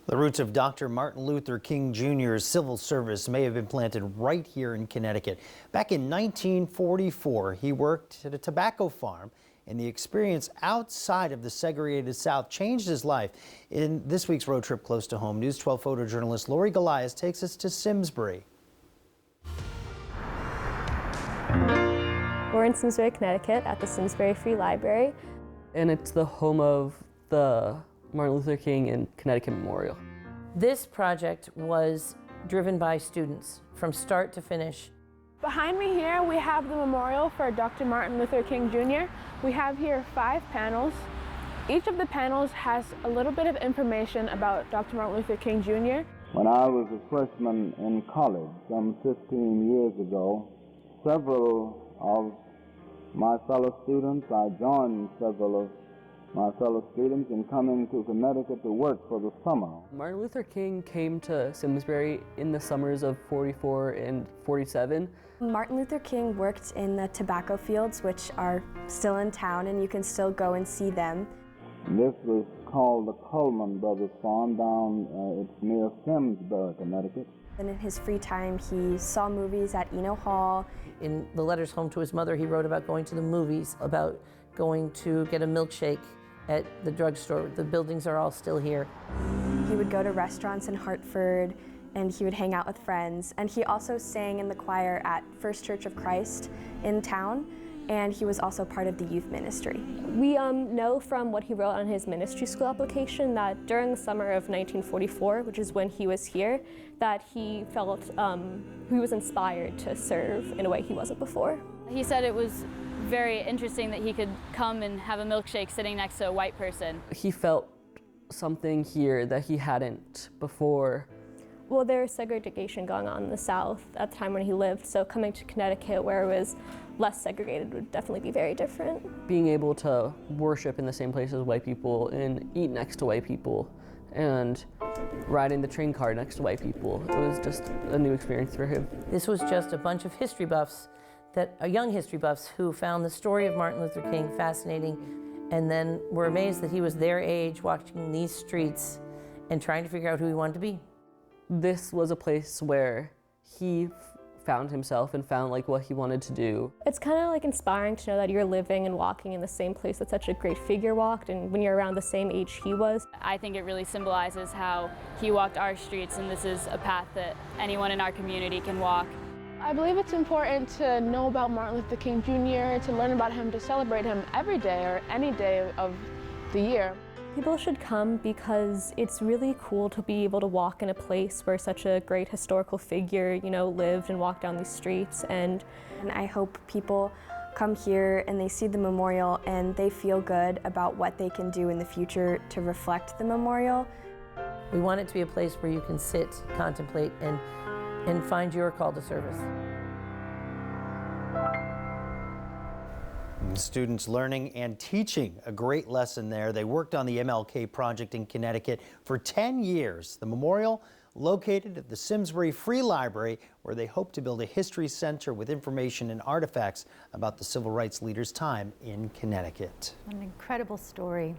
The roots of Dr. Martin Luther King Jr.'s civil service may have been planted right here in Connecticut. Back in 1944, he worked at a tobacco farm, and the experience outside of the segregated South changed his life. In this week's road trip close to home, News 12 photojournalist Lori Golias takes us to Simsbury. We're in Simsbury, Connecticut at the Simsbury Free Library. And it's the home of the Martin Luther King and Connecticut Memorial. This project was driven by students from start to finish. Behind me here we have the memorial for Dr. Martin Luther King Jr. We have here 5 panels. Each of the panels has a little bit of information about Dr. Martin Luther King Jr. When I was a freshman in college some 15 years ago, several of my fellow students, I joined several of my fellow students in coming to Connecticut to work for the summer. Martin Luther King came to Simsbury in the summers of 44 and 47. Martin Luther King worked in the tobacco fields, which are still in town, and you can still go and see them. This was called the Coleman Brothers Farm down, it's near Simsbury, Connecticut. And in his free time, he saw movies at Eno Hall. In the letters home to his mother, he wrote about going to the movies, about going to get a milkshake at the drugstore. The buildings are all still here. He would go to restaurants in Hartford, and he would hang out with friends. And he also sang in the choir at First Church of Christ in town, and he was also part of the youth ministry. We know from what he wrote on his ministry school application that during the summer of 1944, which is when he was here, that he felt he was inspired to serve in a way he wasn't before. He said it was very interesting that he could come and have a milkshake sitting next to a white person. He felt something here that he hadn't before. Well, there was segregation going on in the South at the time when he lived, so coming to Connecticut where it was less segregated would definitely be very different. Being able to worship in the same place as white people and eat next to white people and ride in the train car next to white people, it was just a new experience for him. This was just a bunch of history buffs, young history buffs who found the story of Martin Luther King fascinating and then were amazed that he was their age walking these streets and trying to figure out who he wanted to be. This was a place where he found himself and found what he wanted to do. It's kind of inspiring to know that you're living and walking in the same place that such a great figure walked, and when you're around the same age he was. I think it really symbolizes how he walked our streets, and this is a path that anyone in our community can walk. I believe it's important to know about Martin Luther King Jr., to learn about him, to celebrate him every day or any day of the year. People should come because it's really cool to be able to walk in a place where such a great historical figure, lived and walked down these streets. And I hope people come here and they see the memorial and they feel good about what they can do in the future to reflect the memorial. We want it to be a place where you can sit, contemplate, and find your call to service. Students learning and teaching a great lesson there. They worked on the MLK project in Connecticut for 10 years. The memorial located at the Simsbury Free Library, where they hope to build a history center with information and artifacts about the civil rights leaders' time in Connecticut. An incredible story.